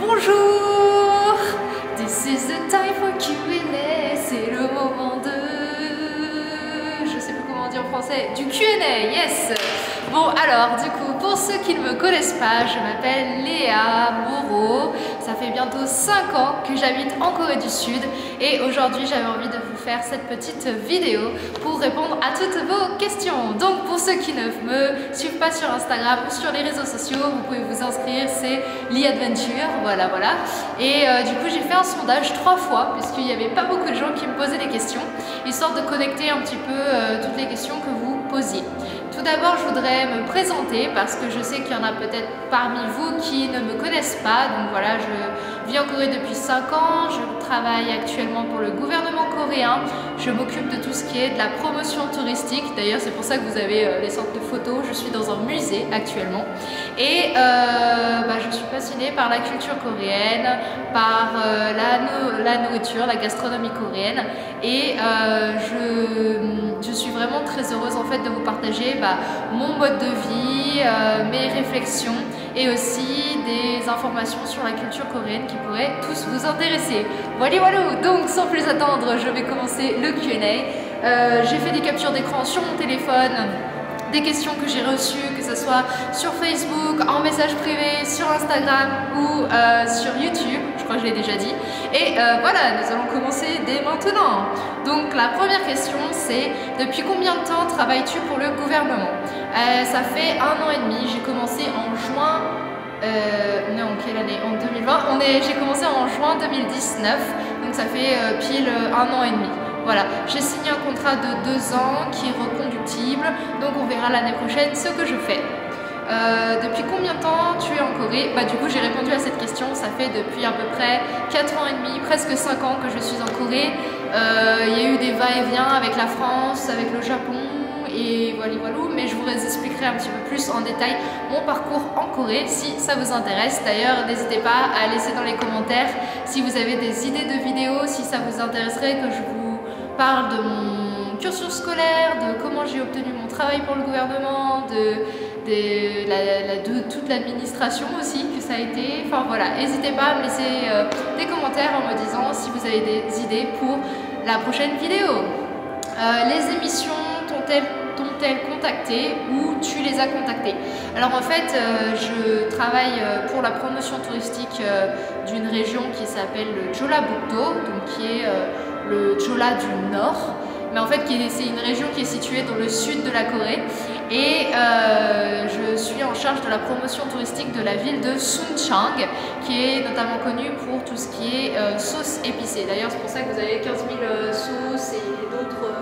Bonjour, this is the time for Q&A, c'est le moment de... je sais plus comment on dit en français, du Q&A, yes. Bon alors, du coup, pour ceux qui ne me connaissent pas, je m'appelle Léa Moreau, ça fait bientôt 5 ans que j'habite en Corée du Sud et aujourd'hui j'avais envie de vous faire cette petite vidéo pour répondre à toutes vos questions. Donc pour ceux qui ne me suivent pas sur Instagram ou sur les réseaux sociaux, vous pouvez vous inscrire, c'est l'e-adventure, voilà. Et du coup j'ai fait un sondage 3 fois puisqu'il n'y avait pas beaucoup de gens qui me posaient des questions, histoire de connecter un petit peu toutes les questions que vous posiez. Tout d'abord, je voudrais me présenter parce que je sais qu'il y en a peut-être parmi vous qui ne me connaissent pas. Donc voilà, je vis en Corée depuis 5 ans, je travaille actuellement pour le gouvernement coréen. Je m'occupe de tout ce qui est de la promotion touristique. D'ailleurs, c'est pour ça que vous avez les sortes de photos. Je suis dans un musée actuellement. Et je suis passionnée par la culture coréenne, par la nourriture, la gastronomie coréenne. Et je suis vraiment très heureuse en fait de vous partager mon mode de vie, mes réflexions et aussi des informations sur la culture coréenne qui pourraient tous vous intéresser. Voilà, donc sans plus attendre, je vais commencer le Q&A. J'ai fait des captures d'écran sur mon téléphone, des questions que j'ai reçues, que ce soit sur Facebook, en message privé, sur Instagram ou sur YouTube, je crois que je l'ai déjà dit. Et voilà, nous allons commencer dès maintenant. Donc la première question c'est: depuis combien de temps travailles-tu pour le gouvernement? Ça fait 1 an et demi, j'ai commencé en juin, non, quelle année? En 2020, j'ai commencé en juin 2019, donc ça fait pile 1 an et demi. Voilà, j'ai signé un contrat de 2 ans qui est reconductible, donc on verra l'année prochaine ce que je fais. Depuis combien de temps tu es en Corée? Du coup j'ai répondu à cette question, ça fait depuis à peu près 4 ans et demi, presque 5 ans que je suis en Corée. Il y a eu des va-et-vient avec la France, avec le Japon et voilà, mais je vous expliquerai un petit peu plus en détail mon parcours en Corée si ça vous intéresse. D'ailleurs n'hésitez pas à laisser dans les commentaires si vous avez des idées de vidéos, si ça vous intéresserait que je vous parle de mon cursus scolaire, de comment j'ai obtenu mon travail pour le gouvernement, de toute l'administration aussi que ça a été. Enfin voilà, n'hésitez pas à me laisser des commentaires en me disant si vous avez des idées pour la prochaine vidéo. Les émissions t'ont-elles contacté ou tu les as contactées? Alors en fait, je travaille pour la promotion touristique d'une région qui s'appelle le Jeollabuk-do, donc qui est le Jeolla du Nord. Mais en fait c'est une région qui est située dans le sud de la Corée et je suis en charge de la promotion touristique de la ville de Suncheon qui est notamment connue pour tout ce qui est sauce épicée. D'ailleurs c'est pour ça que vous avez 15 000 sauces et d'autres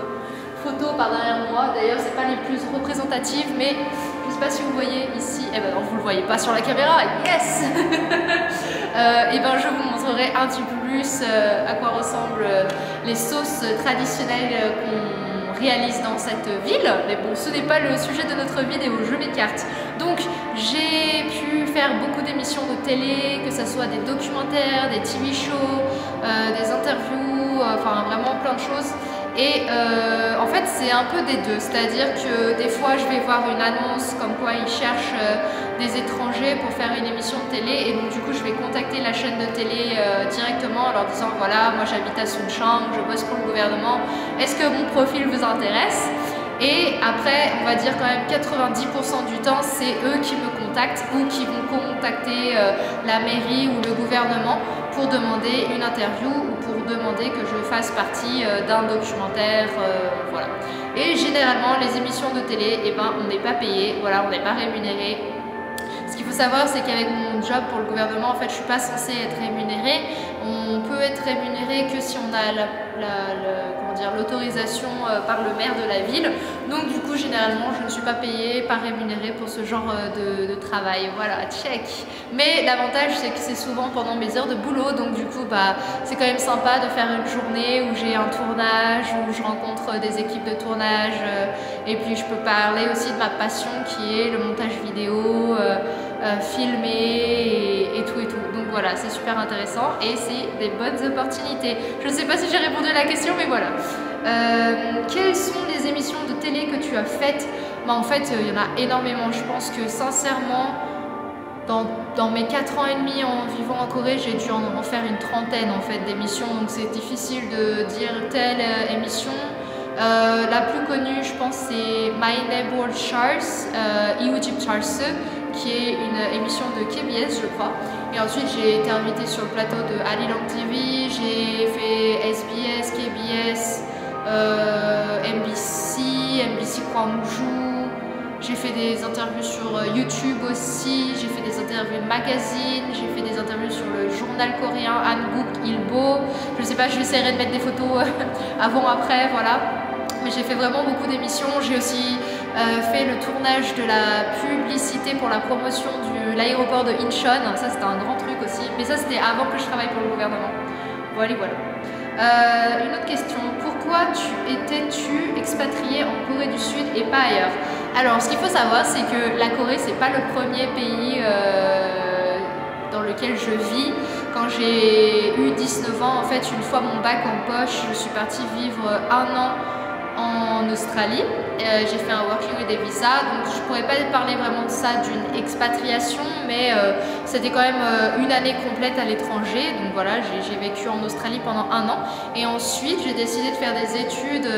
photos par derrière moi. D'ailleurs c'est pas les plus représentatives mais je sais pas si vous voyez ici, non vous le voyez pas sur la caméra, yes. Je vous montrerai un petit peu plus à quoi ressemblent les sauces traditionnelles qu'on réalise dans cette ville. Mais bon, ce n'est pas le sujet de notre vidéo, je m'écarte. Donc j'ai pu faire beaucoup d'émissions de télé, que ce soit des documentaires, des TV shows, des interviews, enfin vraiment plein de choses. Et en fait c'est un peu des deux, c'est-à-dire que des fois je vais voir une annonce comme quoi ils cherchent des étrangers pour faire une émission de télé et donc du coup je vais contacter la chaîne de télé directement en leur disant voilà moi j'habite à Suncheon, je bosse pour le gouvernement, est-ce que mon profil vous intéresse? Et après, on va dire quand même 90% du temps, c'est eux qui me contactent ou qui vont contacter la mairie ou le gouvernement pour demander une interview ou pour demander que je fasse partie d'un documentaire, voilà. Et généralement, les émissions de télé, on n'est pas payé, voilà, on n'est pas rémunéré. Ce qu'il faut savoir, c'est qu'avec mon job pour le gouvernement, en fait, je suis pas censée être rémunérée. On peut être rémunéré que si on a l'autorisation par le maire de la ville. Donc du coup, généralement, je ne suis pas payée, pas rémunérée pour ce genre de travail. Voilà, check. Mais l'avantage, c'est que c'est souvent pendant mes heures de boulot. Donc du coup, c'est quand même sympa de faire une journée où j'ai un tournage, où je rencontre des équipes de tournage. Et puis, je peux parler aussi de ma passion qui est le montage vidéo, filmer et tout. Donc voilà, c'est super intéressant et c'est des bonnes opportunités. Je ne sais pas si j'ai répondu à la question, mais voilà. Quelles sont les émissions de télé que tu as faites? En fait, il y en a énormément. Je pense que sincèrement, dans mes 4 ans et demi en vivant en Corée, j'ai dû en faire une trentaine en fait d'émissions, donc c'est difficile de dire telle émission. La plus connue, je pense, c'est My Neighbor Charles, Iwujip Charles, qui est une émission de KBS, je crois. Et ensuite, j'ai été invitée sur le plateau de Arirang TV, j'ai fait SBS, KBS, MBC Gwangju. J'ai fait des interviews sur YouTube aussi, j'ai fait des interviews de magazines, j'ai fait des interviews sur le journal coréen Hanguk Ilbo. Je sais pas, j'essaierai de mettre des photos avant-après, voilà. Mais j'ai fait vraiment beaucoup d'émissions. J'ai aussi fait le tournage de la publicité pour la promotion de l'aéroport de Incheon. Ça, c'était un grand truc aussi. Mais ça, c'était avant que je travaille pour le gouvernement. Voilà, voilà. Une autre question. Pourquoi étais-tu expatriée en Corée du Sud et pas ailleurs? Alors, ce qu'il faut savoir, c'est que la Corée, c'est pas le premier pays dans lequel je vis. Quand j'ai eu 19 ans, en fait, une fois mon bac en poche, je suis partie vivre 1 an en Australie. J'ai fait un working with a visa, donc je pourrais pas parler vraiment de ça d'une expatriation, mais c'était quand même une année complète à l'étranger. Donc voilà, j'ai vécu en Australie pendant 1 an et ensuite j'ai décidé de faire des études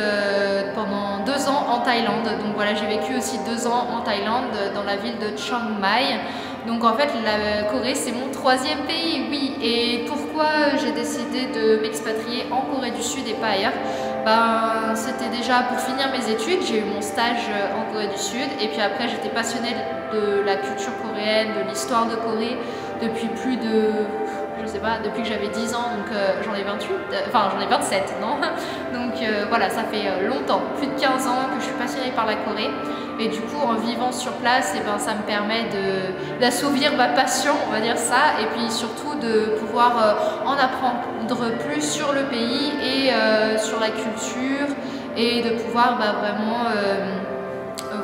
pendant 2 ans en Thaïlande. Donc voilà, j'ai vécu aussi 2 ans en Thaïlande dans la ville de Chiang Mai. Donc en fait, la Corée, c'est mon 3e pays, oui. Et pourquoi j'ai décidé de m'expatrier en Corée du Sud et pas ailleurs? Ben, c'était déjà pour finir mes études, j'ai eu mon stage en Corée du Sud et puis après j'étais passionnée de la culture coréenne, de l'histoire de Corée depuis plus de, je sais pas, depuis que j'avais 10 ans, donc j'en ai 28, enfin j'en ai 27, non? Donc voilà, ça fait longtemps, plus de 15 ans que je suis passionnée par la Corée. Et du coup, en vivant sur place, et ben, ça me permet d'assouvir ma passion, on va dire ça, et puis surtout de pouvoir en apprendre plus sur le pays et sur la culture, et de pouvoir vraiment,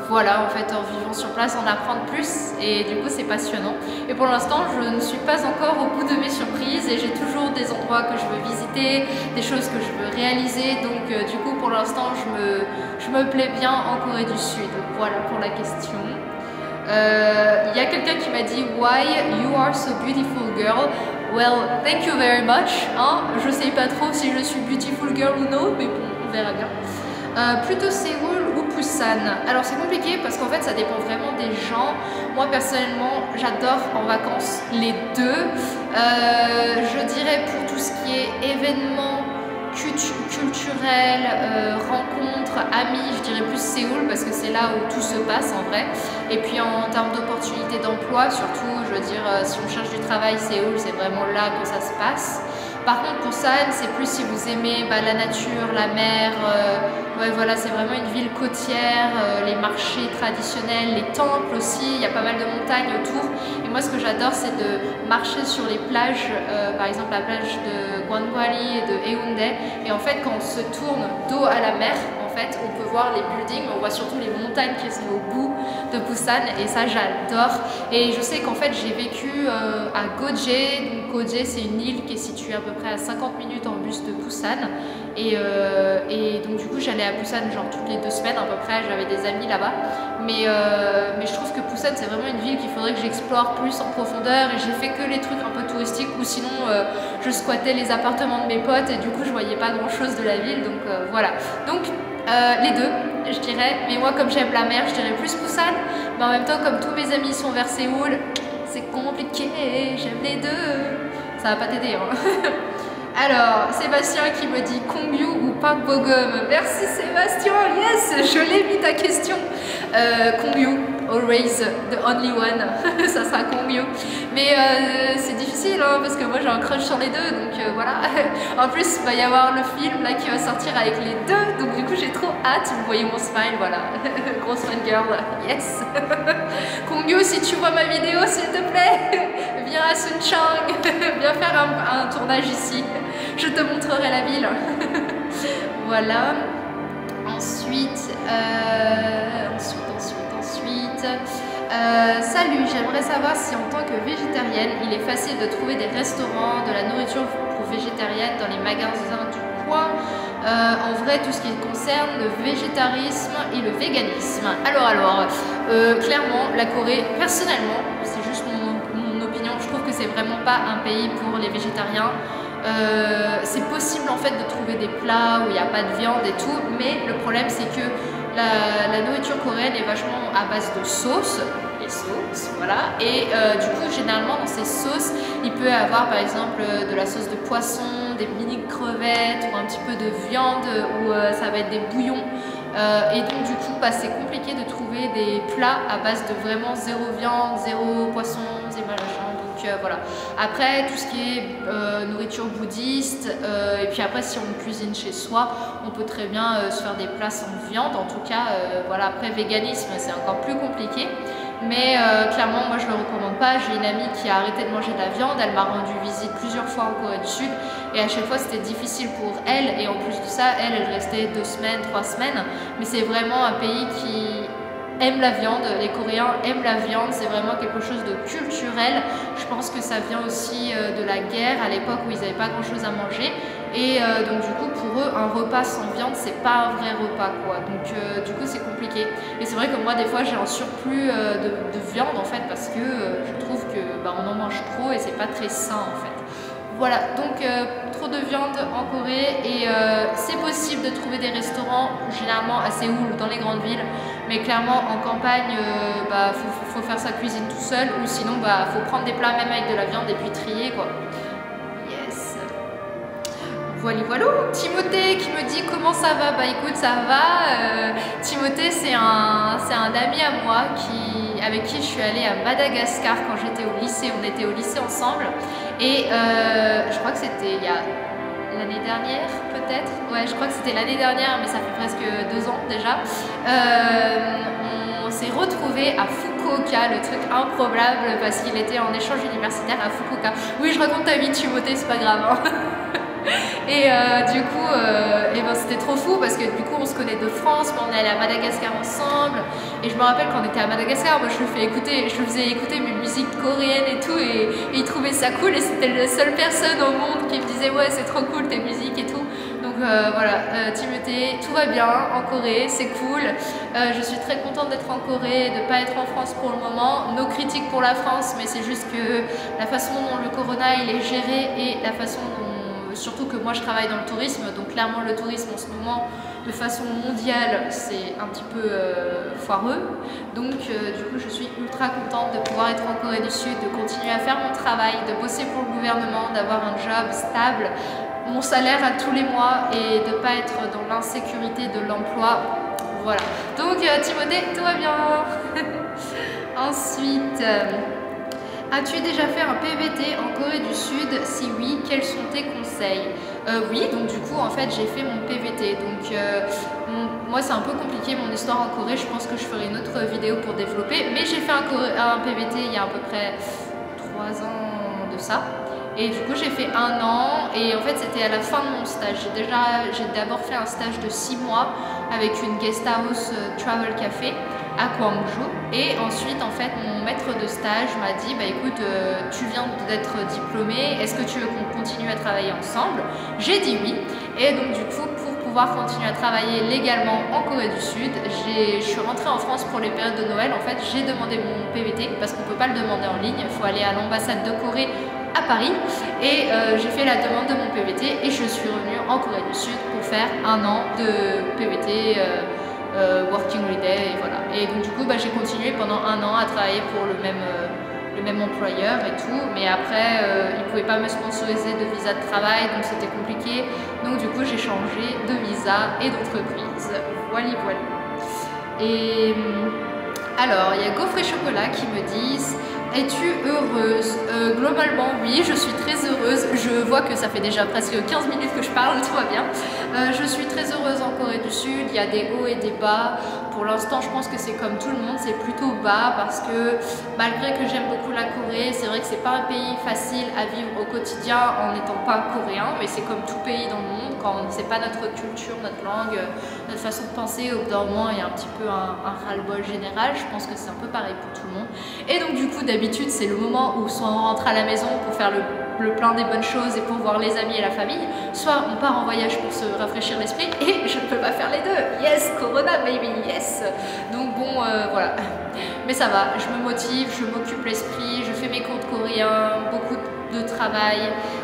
voilà, en fait, en vivant sur place, en apprendre plus, et du coup, c'est passionnant. Et pour l'instant, je ne suis pas encore au bout de mes surprises, et j'ai toujours des endroits que je veux visiter, des choses que je veux réaliser, donc du coup, pour l'instant, je me plais bien en Corée du Sud. Voilà pour la question. Il y a quelqu'un qui m'a dit « Why you are so beautiful girl ?» Well, thank you very much. Hein? Je sais pas trop si je suis beautiful girl ou non, mais bon, on verra bien. Plutôt Séoul ou Busan? Alors c'est compliqué parce qu'en fait ça dépend vraiment des gens. Moi personnellement j'adore en vacances les deux. Je dirais pour tout ce qui est événements culturels, rencontres, amis, je dirais plus Séoul parce que c'est là où tout se passe en vrai. Et puis en termes d'opportunités d'emploi surtout, je veux dire si on cherche du travail, Séoul c'est vraiment là que ça se passe. Par contre, pour Busan, c'est plus si vous aimez la nature, la mer, ouais, voilà, c'est vraiment une ville côtière, les marchés traditionnels, les temples aussi, il y a pas mal de montagnes autour. Et moi, ce que j'adore, c'est de marcher sur les plages, par exemple la plage de Gwangwari et de Haeundae. Et en fait, quand on se tourne dos à la mer, on peut voir les buildings, mais on voit surtout les montagnes qui sont au bout de Busan et ça j'adore. Et je sais qu'en fait j'ai vécu à Goje. Donc Goje c'est une île qui est située à peu près à 50 minutes en bus de Busan et donc du coup j'allais à Busan genre toutes les 2 semaines à peu près, j'avais des amis là-bas. Mais je trouve que Busan c'est vraiment une ville qu'il faudrait que j'explore plus en profondeur et j'ai fait que les trucs un peu touristiques ou sinon je squattais les appartements de mes potes et du coup je voyais pas grand chose de la ville, donc voilà. Donc les deux, je dirais, mais moi comme j'aime la mer, je dirais plus Busan, mais en même temps comme tous mes amis sont vers Séoul, c'est compliqué, j'aime les deux, ça va pas t'aider hein. Alors, Sébastien qui me dit Kongyu ou Park Bogum. Merci Sébastien, yes, je l'ai mis ta question. Kongyu, always the only one, ça sera Kongyu. Mais c'est difficile hein, parce que moi j'ai un crush sur les deux, donc voilà. En plus, il va y avoir le film là qui va sortir avec les deux, donc du coup j'ai trop hâte. Vous voyez mon smile, voilà. Grosse fan girl, yes. Kongyu, si tu vois ma vidéo, s'il te plaît, viens à Sunchang, viens faire un tournage ici. Je te montrerai la ville. Voilà. Ensuite, salut, j'aimerais savoir si en tant que végétarienne, il est facile de trouver des restaurants, de la nourriture pour végétarienne dans les magasins du coin. En vrai, tout ce qui concerne le végétarisme et le véganisme. Alors, clairement, la Corée, personnellement, c'est juste mon c'est vraiment pas un pays pour les végétariens. C'est possible en fait de trouver des plats où il n'y a pas de viande et tout, mais le problème c'est que la nourriture coréenne est vachement à base de sauce, les sauces, voilà, et du coup généralement dans ces sauces il peut y avoir par exemple de la sauce de poisson, des mini crevettes ou un petit peu de viande ou ça va être des bouillons. Et donc du coup c'est compliqué de trouver des plats à base de vraiment zéro viande, zéro poisson, zéro machin. Donc voilà. Après tout ce qui est nourriture bouddhiste et puis après si on cuisine chez soi on peut très bien se faire des plats sans viande. En tout cas voilà, après véganisme c'est encore plus compliqué. Mais clairement moi je le recommande pas. J'ai une amie qui a arrêté de manger de la viande, elle m'a rendu visite plusieurs fois en Corée du Sud et à chaque fois c'était difficile pour elle, et en plus de ça elle restait 2 semaines, 3 semaines. Mais c'est vraiment un pays qui aime la viande, les Coréens aiment la viande, c'est vraiment quelque chose de culturel. Je pense que ça vient aussi de la guerre à l'époque où ils n'avaient pas grand chose à manger. Et donc du coup pour eux un repas sans viande c'est pas un vrai repas quoi, donc du coup c'est compliqué. Et c'est vrai que moi des fois j'ai un surplus de viande en fait parce que je trouve que on en mange trop et c'est pas très sain en fait. Voilà, donc trop de viande en Corée et c'est possible de trouver des restaurants généralement à Séoul ou dans les grandes villes, mais clairement en campagne faut faire sa cuisine tout seul, ou sinon faut prendre des plats même avec de la viande et puis trier quoi. Voilà, voilà. Timothée qui me dit comment ça va. Bah écoute, ça va. Timothée c'est un ami à moi avec qui je suis allée à Madagascar quand j'étais au lycée. On était au lycée ensemble et je crois que c'était il y a l'année dernière peut-être. Ouais, je crois que c'était l'année dernière, mais ça fait presque 2 ans déjà. On s'est retrouvés à Fukuoka, le truc improbable parce qu'il était en échange universitaire à Fukuoka. Oui, je raconte ta vie Timothée, c'est pas grave. Hein. Et du coup, c'était trop fou parce que du coup on se connaît de France, mais on est allé à Madagascar ensemble. Et je me rappelle quand on était à Madagascar, moi je lui faisais écouter mes musiques coréennes et tout, et il trouvait ça cool. Et c'était la seule personne au monde qui me disait ouais c'est trop cool tes musiques et tout. Donc voilà, Timothée, tout va bien en Corée, c'est cool. Je suis très contente d'être en Corée, de ne pas être en France pour le moment. Nos critiques pour la France, mais c'est juste que la façon dont le corona il est géré et la façon dont surtout que moi je travaille dans le tourisme, donc clairement le tourisme en ce moment de façon mondiale c'est un petit peu foireux. Donc du coup je suis ultra contente de pouvoir être en Corée du Sud, de continuer à faire mon travail, de bosser pour le gouvernement, d'avoir un job stable, mon salaire à tous les mois et de ne pas être dans l'insécurité de l'emploi. Voilà, donc Timothée, tout va bien. Ensuite, as-tu déjà fait un PVT en Corée du Sud? Si oui, quels sont tes conseils? Oui, donc du coup en fait j'ai fait mon PVT. Donc moi c'est un peu compliqué mon histoire en Corée, je pense que je ferai une autre vidéo pour développer. Mais j'ai fait un PVT il y a à peu près 3 ans de ça. Et du coup j'ai fait 1 an et en fait c'était à la fin de mon stage. J'ai d'abord fait un stage de 6 mois avec une guest house travel café à Gwangju, et ensuite en fait mon maître de stage m'a dit bah écoute tu viens d'être diplômé, est-ce que tu veux qu'on continue à travailler ensemble? J'ai dit oui, et donc du coup pour pouvoir continuer à travailler légalement en Corée du Sud, je suis rentrée en France pour les périodes de Noël. En fait j'ai demandé mon PVT parce qu'on peut pas le demander en ligne, il faut aller à l'ambassade de Corée à Paris, et j'ai fait la demande de mon PVT et je suis revenue en Corée du Sud pour faire 1 an de PVT working holiday, et voilà. Et donc du coup j'ai continué pendant 1 an à travailler pour le même employeur et tout, mais après il ne pouvait pas me sponsoriser de visa de travail, donc c'était compliqué, donc du coup j'ai changé de visa et d'entreprise. Voilà, voilà. Et alors il y a Gaufre et Chocolat qui me disent: es-tu heureuse? Globalement oui, je suis très heureuse. Je vois que ça fait déjà presque 15 minutes que je parle, tout va bien. Je suis très heureuse en Corée du Sud, il y a des hauts et des bas. Pour l'instant je pense que c'est comme tout le monde, c'est plutôt bas parce que malgré que j'aime beaucoup la Corée, c'est vrai que c'est pas un pays facile à vivre au quotidien en n'étant pas coréen, mais c'est comme tout pays dans le monde, quand c'est pas notre culture, notre langue, notre façon de penser, au bout d'un moment il y a un petit peu un ras-le-bol général. Je pense que c'est un peu pareil pour tout le monde. Et donc du coup d'habitude c'est le moment où soit on rentre à la maison pour faire le le plein des bonnes choses et pour voir les amis et la famille, soit on part en voyage pour se rafraîchir l'esprit et je ne peux pas faire les deux. Yes, Corona baby, yes. Donc bon, voilà. Mais ça va, je me motive, je m'occupe l'esprit, je fais mes cours de coréen, beaucoup de travail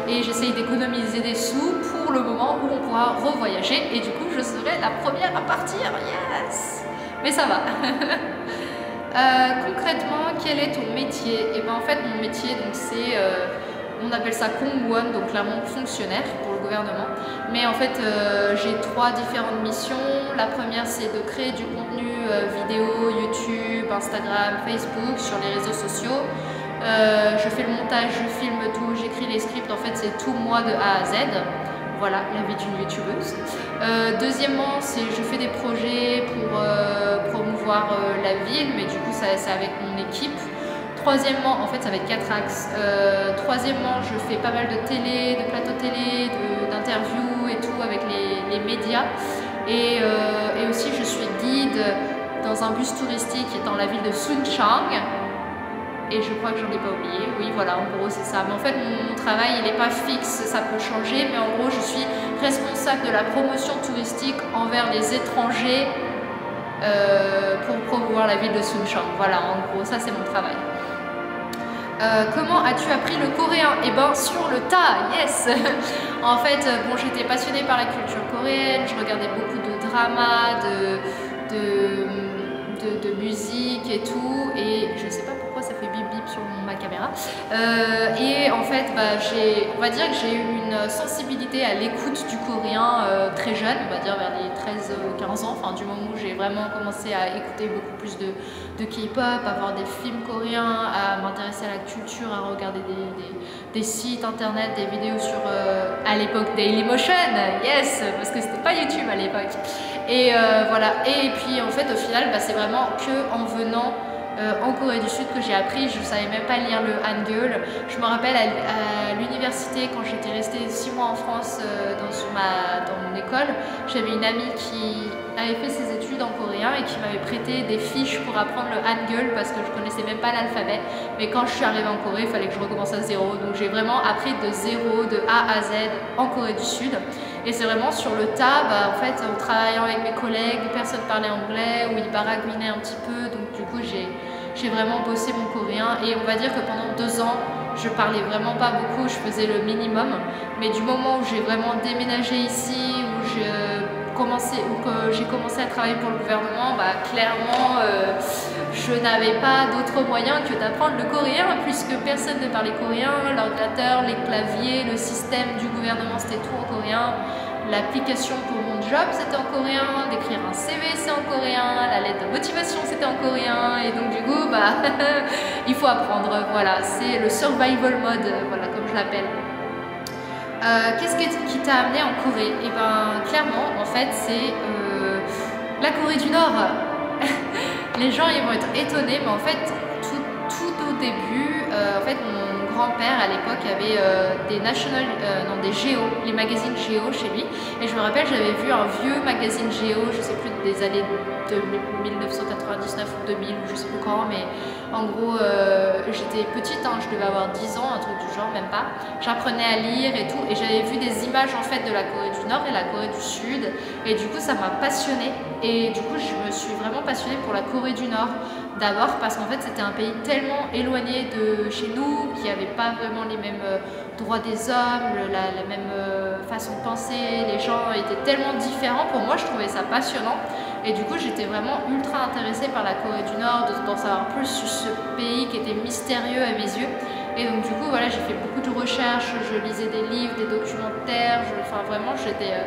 et j'essaye d'économiser des sous pour le moment où on pourra revoyager et du coup je serai la première à partir, yes. Mais ça va. Concrètement, quel est ton métier? Et ben en fait mon métier donc c'est on appelle ça Kongwon, donc clairement fonctionnaire pour le gouvernement. Mais en fait, j'ai 3 différentes missions. La première, c'est de créer du contenu vidéo, YouTube, Instagram, Facebook, sur les réseaux sociaux. Je fais le montage, je filme tout, j'écris les scripts. En fait, c'est tout moi de A à Z. Voilà, la vie d'une youtubeuse. Deuxièmement, je fais des projets pour promouvoir la ville, mais du coup, c'est avec mon équipe. Troisièmement, en fait ça va être 4 axes. Troisièmement, je fais pas mal de télé, de plateaux télé, d'interviews et tout avec les médias. Et aussi je suis guide dans un bus touristique qui est dans la ville de Suncheon. Et je crois que j'en ai pas oublié. Oui voilà, en gros c'est ça. Mais en fait mon travail il n'est pas fixe, ça peut changer. Mais en gros je suis responsable de la promotion touristique envers les étrangers pour promouvoir la ville de Suncheon. Voilà, en gros ça c'est mon travail. Comment as-tu appris le coréen? Eh ben sur le tas, yes. En fait, bon, j'étais passionnée par la culture coréenne, je regardais beaucoup de dramas, de musique et tout, et je sais pas pourquoi ça fait bip bip sur ma caméra. Et en fait, bah, on va dire que j'ai eu une sensibilité à l'écoute du coréen très jeune, on va dire vers les 13-15 ans, enfin du moment où j'ai vraiment commencé à écouter beaucoup plus de K-pop, à voir des films coréens, à m'intéresser à la culture, à regarder des sites internet, des vidéos sur, à l'époque, Dailymotion, yes, parce que c'était pas YouTube à l'époque. Et voilà, et puis en fait au final bah, c'est vraiment que en venant en Corée du Sud que j'ai appris. Je ne savais même pas lire le Hangul. Je me rappelle à l'université quand j'étais restée 6 mois en France dans mon école, j'avais une amie qui avait fait ses études en coréen et qui m'avait prêté des fiches pour apprendre le Hangul parce que je connaissais même pas l'alphabet. Mais quand je suis arrivée en Corée, il fallait que je recommence à zéro. Donc j'ai vraiment appris de zéro, de A à Z en Corée du Sud. Et c'est vraiment sur le tas, bah, en fait, en travaillant avec mes collègues, personne parlait anglais ou ils baragouinaient un petit peu. Donc du coup, j'ai vraiment bossé mon coréen. Et on va dire que pendant 2 ans, je parlais vraiment pas beaucoup, je faisais le minimum. Mais du moment où j'ai vraiment déménagé ici, où que j'ai commencé à travailler pour le gouvernement, bah, clairement, je n'avais pas d'autre moyen que d'apprendre le coréen puisque personne ne parlait coréen. L'ordinateur, les claviers, le système du gouvernement, c'était tout en coréen. L'application pour mon job, c'était en coréen. D'écrire un CV, c'est en coréen. La lettre de motivation, c'était en coréen. Et donc, du coup, bah, il faut apprendre. Voilà, c'est le survival mode, voilà, comme je l'appelle. Qu'est-ce qui t'a amené en Corée? Et ben clairement en fait c'est la Corée du Nord. Les gens ils vont être étonnés mais en fait tout au début en fait mon grand-père à l'époque avait des Géo, les magazines Géo chez lui et je me rappelle j'avais vu un vieux magazine Géo, je sais plus des années de 1999 ou 2000 ou je sais plus quand, mais en gros j'étais petite, hein, je devais avoir 10 ans, un truc du genre, même pas. J'apprenais à lire et tout et j'avais vu des images en fait de la Corée du Nord et la Corée du Sud et du coup ça m'a passionnée et du coup je me suis vraiment passionnée pour la Corée du Nord. D'abord parce qu'en fait c'était un pays tellement éloigné de chez nous qui n'avait pas vraiment les mêmes droits des hommes, la même façon de penser, les gens étaient tellement différents. Pour moi je trouvais ça passionnant et du coup j'étais vraiment ultra intéressée par la Corée du Nord, d'en savoir plus sur ce pays qui était mystérieux à mes yeux. Et donc du coup voilà, j'ai fait beaucoup de recherches, je lisais des livres, des documentaires, enfin vraiment c'était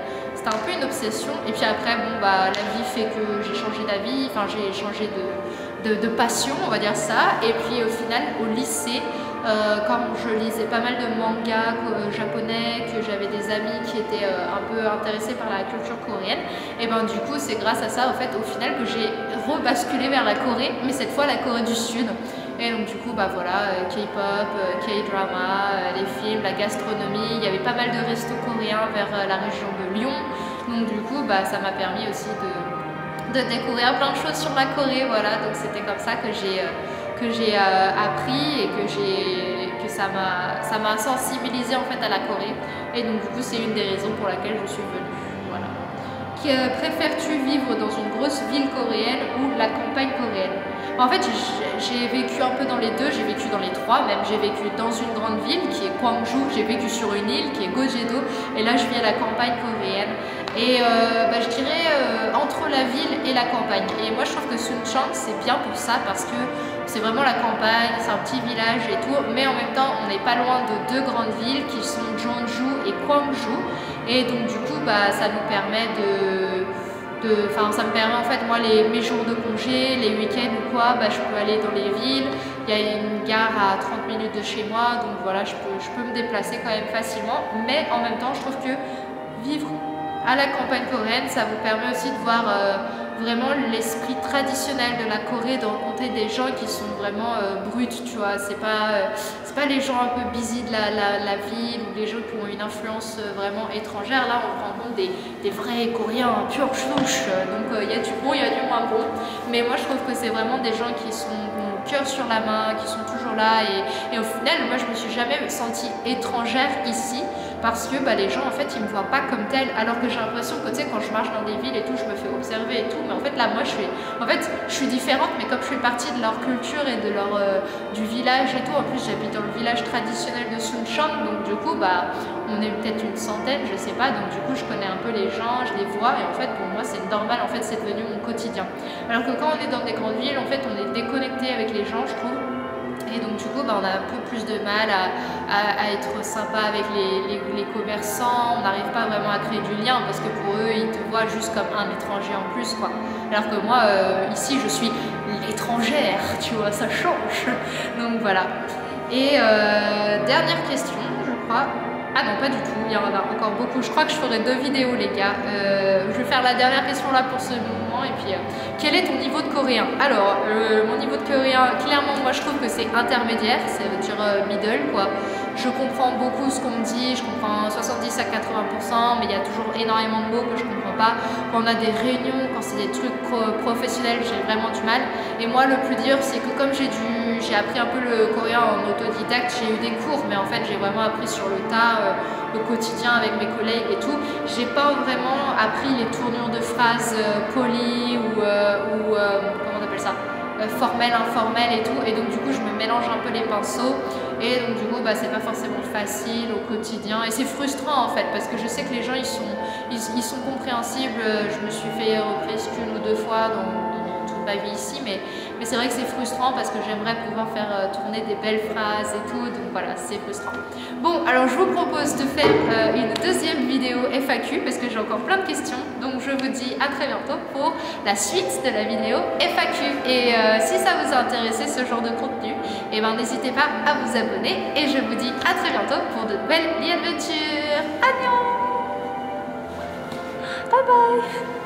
un peu une obsession. Et puis après bon bah la vie fait que j'ai changé d'avis, enfin j'ai changé de passion on va dire ça. Et puis au final au lycée, comme je lisais pas mal de mangas japonais, que j'avais des amis qui étaient un peu intéressés par la culture coréenne, et ben du coup c'est grâce à ça en fait au final que j'ai rebasculé vers la Corée, mais cette fois la Corée du Sud. Et donc du coup bah voilà, K-pop, K-drama, les films, la gastronomie, il y avait pas mal de restos coréens vers la région de Lyon. Donc du coup bah ça m'a permis aussi de découvrir plein de choses sur la Corée, voilà. Donc c'était comme ça que j'ai appris et que ça m'a sensibilisée en fait à la Corée. Et donc du coup c'est une des raisons pour laquelle je suis venue. Voilà. Préfères-tu vivre dans une grosse ville coréenne ou la campagne coréenne? En fait, j'ai vécu un peu dans les deux, j'ai vécu dans les trois même. J'ai vécu dans une grande ville qui est Gwangju, j'ai vécu sur une île qui est Gojedo, et là je vis à la campagne coréenne. Et je dirais entre la ville et la campagne. Et moi je trouve que Suncheon c'est bien pour ça parce que c'est vraiment la campagne, c'est un petit village et tout, mais en même temps on n'est pas loin de deux grandes villes qui sont Jeonju et Gwangju. Et donc du coup ça nous permet ça me permet en fait moi mes jours de congé, les week-ends ou quoi, je peux aller dans les villes, il y a une gare à 30 minutes de chez moi, donc voilà je peux me déplacer quand même facilement, mais en même temps je trouve que vivre à la campagne coréenne ça vous permet aussi de voir vraiment l'esprit traditionnel de la Corée, de rencontrer des gens qui sont vraiment bruts, tu vois, c'est pas les gens un peu busy de la ville ou les gens qui ont une influence vraiment étrangère. Là on rencontre des vrais Coréens pur chouche, donc il y a du bon, il y a du moins bon, mais moi je trouve que c'est vraiment des gens qui sont cœur sur la main, qui sont toujours là, et au final moi je me suis jamais sentie étrangère ici parce que les gens en fait ils me voient pas comme telle, alors que j'ai l'impression que tu sais quand je marche dans des villes et tout je me fais observer et tout, mais en fait là moi je suis différente, mais comme je fais partie de leur culture et de leur du village et tout, en plus j'habite dans le village traditionnel de Suncheon, donc du coup on est peut-être une centaine, je sais pas, donc du coup je connais un peu les gens, je les vois, et en fait pour moi c'est normal, en fait c'est devenu mon quotidien. Alors que quand on est dans des grandes villes, en fait on est déconnecté avec les gens, je trouve. Et donc du coup on a un peu plus de mal à être sympa avec les commerçants, on n'arrive pas vraiment à créer du lien parce que pour eux ils te voient juste comme un étranger en plus quoi. Alors que moi ici je suis l'étrangère, tu vois, ça change. Donc voilà. Et dernière question je crois. Ah non, pas du tout, il y en a encore beaucoup. Je crois que je ferai 2 vidéos les gars. Je vais faire la dernière question là pour ce moment. Et puis, quel est ton niveau de coréen? Alors, mon niveau de coréen, clairement, moi je trouve que c'est intermédiaire, ça veut dire middle quoi. Je comprends beaucoup ce qu'on me dit, je comprends 70 à 80%, mais il y a toujours énormément de mots que je ne comprends pas. Quand on a des réunions, quand c'est des trucs professionnels, j'ai vraiment du mal. Et moi, le plus dur, c'est que comme j'ai appris un peu le coréen en autodidacte, j'ai eu des cours, mais en fait, j'ai vraiment appris sur le tas, au quotidien avec mes collègues et tout. J'ai pas vraiment appris les tournures de phrases polies ou comment on appelle ça, formel, informel et tout, et donc du coup je me mélange un peu les pinceaux, et donc du coup c'est pas forcément facile au quotidien, et c'est frustrant en fait parce que je sais que les gens ils sont compréhensibles. Je me suis fait reprise qu'une ou 2 fois dans toute ma vie ici, mais c'est vrai que c'est frustrant parce que j'aimerais pouvoir faire tourner des belles phrases et tout, donc voilà, c'est frustrant. Bon, alors je vous propose de faire une deuxième vidéo FAQ parce que j'ai encore plein de questions, donc je vous dis à très bientôt pour la suite de la vidéo FAQ. Et si ça vous a intéressé ce genre de contenu, et n'hésitez pas à vous abonner, et je vous dis à très bientôt pour de nouvelles aventures. Annyeong. Bye bye.